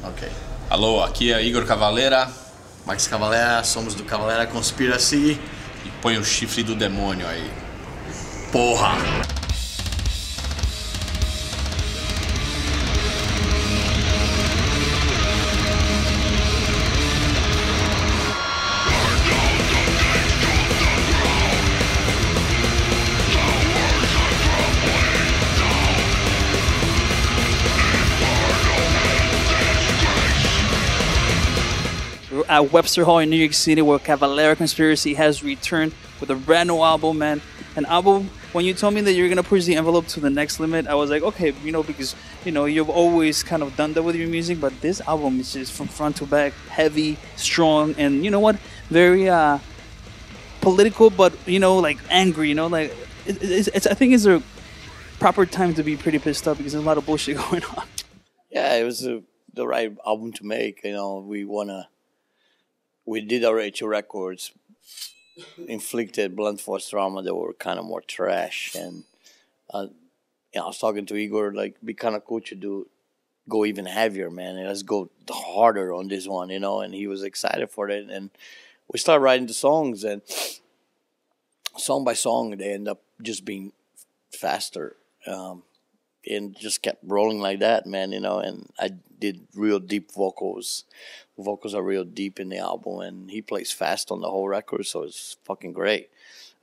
Ok. Alô, aqui é Iggor Cavalera. Max Cavalera, somos do Cavalera Conspiracy. E põe o chifre do demônio aí. Porra! At Webster Hall in New York City, where Cavalera Conspiracy has returned with a brand new album, man. An album, when you told me that you're gonna push the envelope to the next limit, I was like, okay, because you've always kind of done that with your music, but this album is just from front to back, heavy, strong, and you know what, very political, but like angry. It's I think it's a proper time to be pretty pissed off because there's a lot of bullshit going on. Yeah, it was the right album to make. We did already 2 records, inflicted blunt force trauma that were kind of more trash, and I was talking to Igor, like, be kind of cool to go even heavier, man, and let's go harder on this one, and he was excited for it, and we started writing the songs, and song by song they end up just being faster, and just kept rolling like that, man, and I did real deep vocals. The vocals are real deep in the album, and he plays fast on the whole record, so it's fucking great.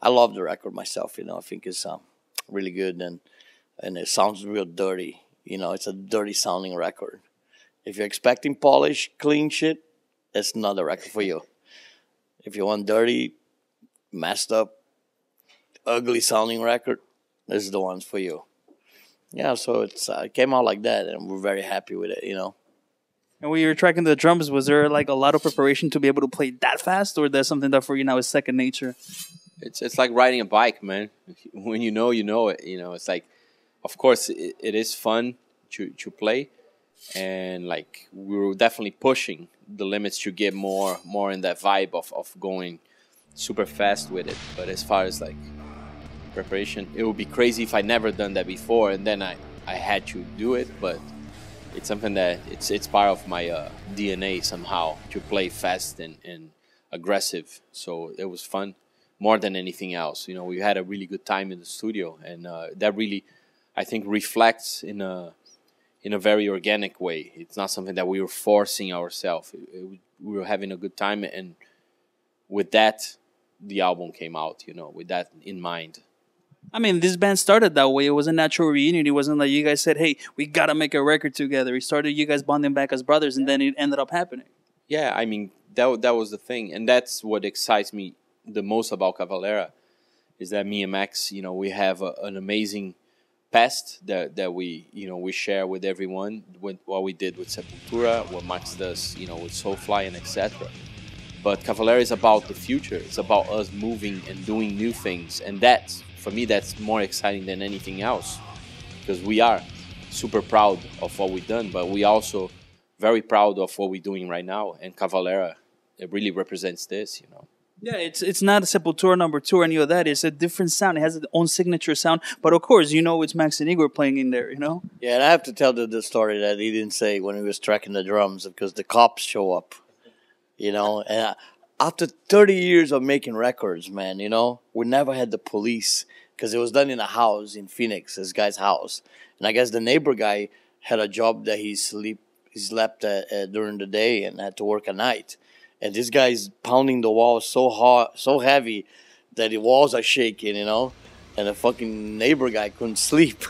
I love the record myself, I think it's really good, and it sounds real dirty, it's a dirty sounding record. If you're expecting polished, clean shit, that's not the record for you. If you want dirty, messed up, ugly sounding record, this is the ones for you. Yeah, so it came out like that, and we're very happy with it, And when you were tracking the drums, was there like a lot of preparation to be able to play that fast, or that's something that for you now is second nature? It's like riding a bike, man. When you know it. It's like, of course, it is fun to play, and like we were definitely pushing the limits to get more in that vibe of going super fast with it. But as far as like preparation, it would be crazy if I never done that before, and then I had to do it. But it's something that it's part of my DNA somehow to play fast and aggressive. So it was fun more than anything else. We had a really good time in the studio, and that really, I think, reflects in a very organic way. It's not something that we were forcing ourselves. We were having a good time, and with that, the album came out. With that in mind. I mean, this band started that way. It was a natural reunion. It wasn't like you guys said, hey, we got to make a record together. It started you guys bonding back as brothers, and then it ended up happening. Yeah, I mean, that was the thing. And that's what excites me the most about Cavalera, is that me and Max, we have an amazing past that we, we share with everyone, with what we did with Sepultura, what Max does, with Soulfly and etc. But Cavalera is about the future. It's about us moving and doing new things. And that's, for me, that's more exciting than anything else, because we are super proud of what we've done, but we also very proud of what we're doing right now. And Cavalera, it really represents this, Yeah, it's not a Sepultura #2 or any of that. It's a different sound. It has its own signature sound. But of course, it's Max and Iggor playing in there, Yeah, and I have to tell the story that he didn't say when he was tracking the drums, because the cops show up, and after 30 years of making records, man, we never had the police, because it was done in a house in Phoenix, this guy's house. And I guess the neighbor guy had a job that he slept during the day and had to work at night. And this guy's pounding the walls so hard, so heavy, that the walls are shaking, and the fucking neighbor guy couldn't sleep.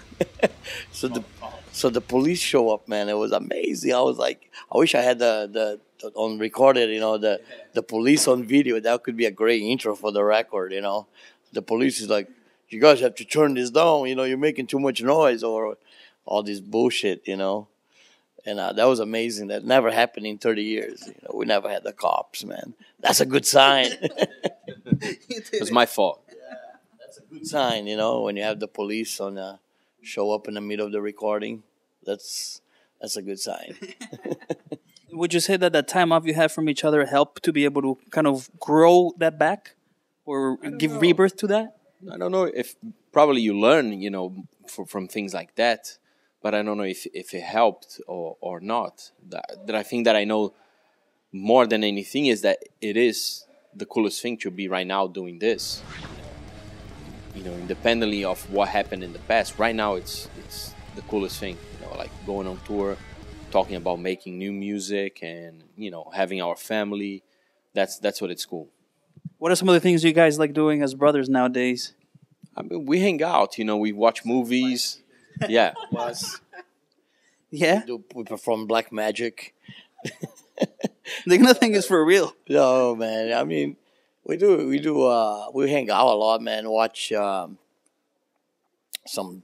So the police show up, man. It was amazing. I was like, I wish I had the on recorded, the police on video. That could be a great intro for the record, The police is like, you guys have to turn this down, you're making too much noise, or all this bullshit, And that was amazing. That never happened in 30 years. We never had the cops, man. That's a good sign. It was my fault. Yeah, that's a good sign, when you have the police show up in the middle of the recording. That's a good sign. Would you say that the time off you had from each other helped to be able to kind of grow that back, or give rebirth to that? I don't know if probably you learn, from things like that. but I don't know if it helped or not. That I think that I know more than anything is that it is the coolest thing to be right now doing this. You know, independently of what happened in the past, right now it's the coolest thing. You know, like going on tour, talking about making new music, and you know, having our family. That's what it's cool. What are some of the things you guys like doing as brothers nowadays? I mean, we hang out. You know, we watch movies. Yeah. Was Yeah? we perform black magic. Like nothing is for real. No, man. I mean, we hang out a lot, man. Watch some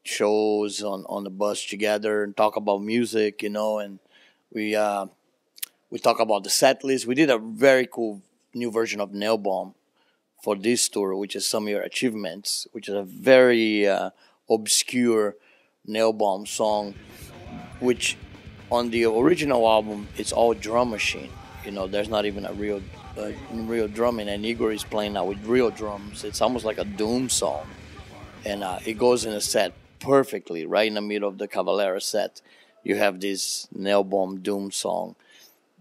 shows on the bus together and talk about music, you know, and we talk about the set list. We did a very cool new version of Napalm for this tour, which is Some of Your Achievements, which is a very obscure Napalm song, which on the original album it's all drum machine. You know, there's not even a real drumming, and Iggor is playing now with real drums. It's almost like a doom song, and it goes in a set perfectly right in the middle of the Cavalera set. You have this Napalm doom song,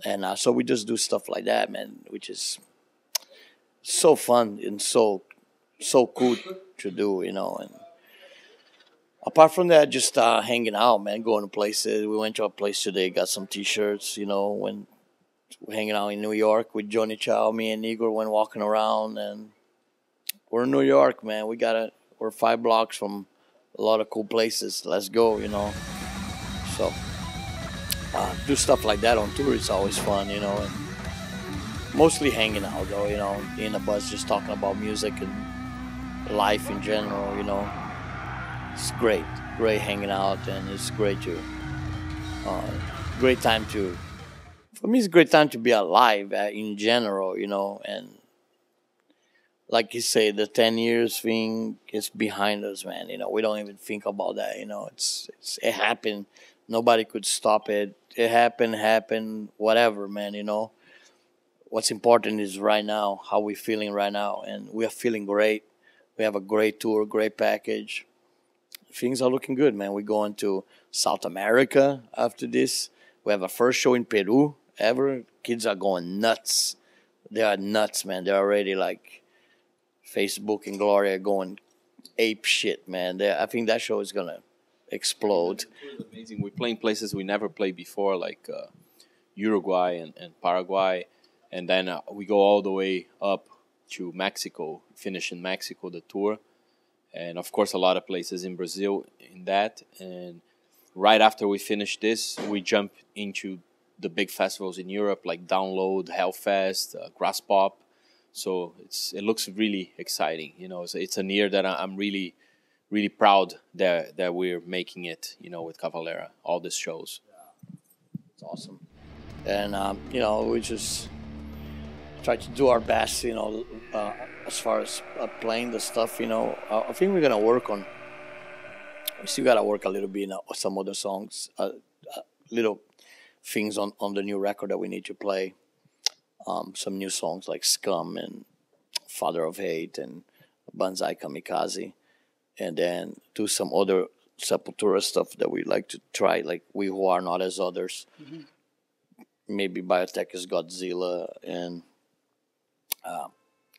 and so we just do stuff like that, man, which is so fun and so cool to do, you know. And apart from that, just hanging out, man, going to places. We went to a place today, got some T-shirts, you know, when we're hanging out in New York with Johnny Chow. Me and Igor went walking around, and we're in New York, man. We're 5 blocks from a lot of cool places. Let's go, you know. So do stuff like that on tour. It's always fun, you know, and mostly hanging out, though, you know, in a bus, just talking about music and life in general, you know. It's great hanging out, and it's great time to, for me, it's a great time to be alive in general, you know. And like you say, the 10 years thing is behind us, man. You know, we don't even think about that, you know. It happened. Nobody could stop it. It happened, whatever, man, you know. What's important is right now, how we're feeling right now, and we are feeling great. We have a great tour, great package. Things are looking good, man. We're going to South America after this. We have a first show in Peru ever. Kids are going nuts. They are nuts, man. They're already like Facebook and Gloria going ape shit, man. I think that show is going to explode. It's amazing. We're playing places we never played before, like Uruguay and Paraguay. And then we go all the way up to Mexico, finish in Mexico, the tour. And, of course, a lot of places in Brazil in that. And right after we finish this, we jump into the big festivals in Europe, like Download, Hellfest, Grass Pop. So it looks really exciting. You know, it's a year that I'm really, really proud that we're making it, you know, with Cavalera, all these shows. Yeah. It's awesome. And, you know, we just try to do our best, you know, as far as playing the stuff, you know. I think we're going to work on, we still got to work a little bit on some other songs, little things on the new record that we need to play. Some new songs like Scum and Father of Hate and Banzai Kamikaze. And then do some other Sepultura stuff that we like to try, like We Who Are Not As Others. Mm-hmm. Maybe Biotech is Godzilla and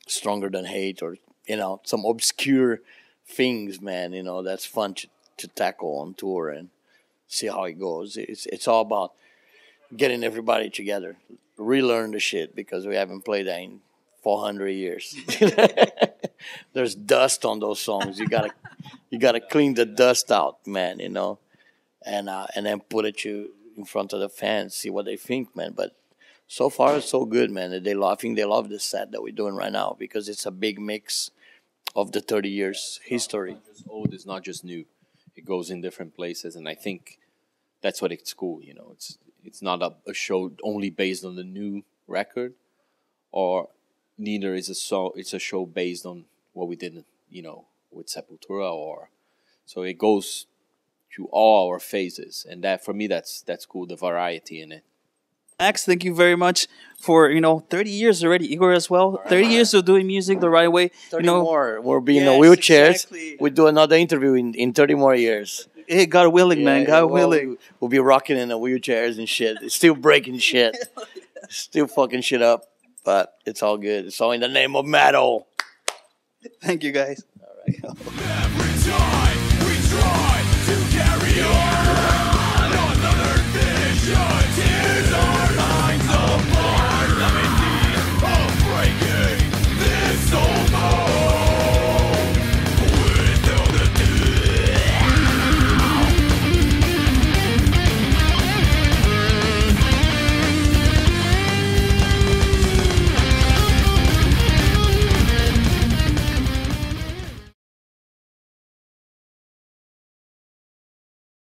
Stronger Than Hate, or, you know, some obscure things, man, you know, that's fun to tackle on tour and see how it goes. It's all about getting everybody together, relearn the shit, because we haven't played that in 400 years. There's dust on those songs. You gotta clean the dust out, man, you know, and then put it in front of the fans, see what they think, man. But so far, it's so good, man. I think they love the set that we're doing right now, because it's a big mix of the 30 years history. It's not just old, it's not just new. It goes in different places, and I think that's what it's cool. You know, it's not a show only based on the new record, or neither is it's a show based on what we did, you know, with Sepultura, or so it goes through all our phases, and that, for me, that's cool, the variety in it. Max, thank you very much for, 30 years already. Igor as well. 30 years of doing music the right way. 30 more. We'll be in the wheelchairs. Exactly. We'll do another interview in 30 more years. Hey, God willing, man. God well, willing. We'll be rocking in the wheelchairs and shit. It's still breaking shit. Still fucking shit up. But it's all good. It's all in the name of metal. Thank you, guys. All right.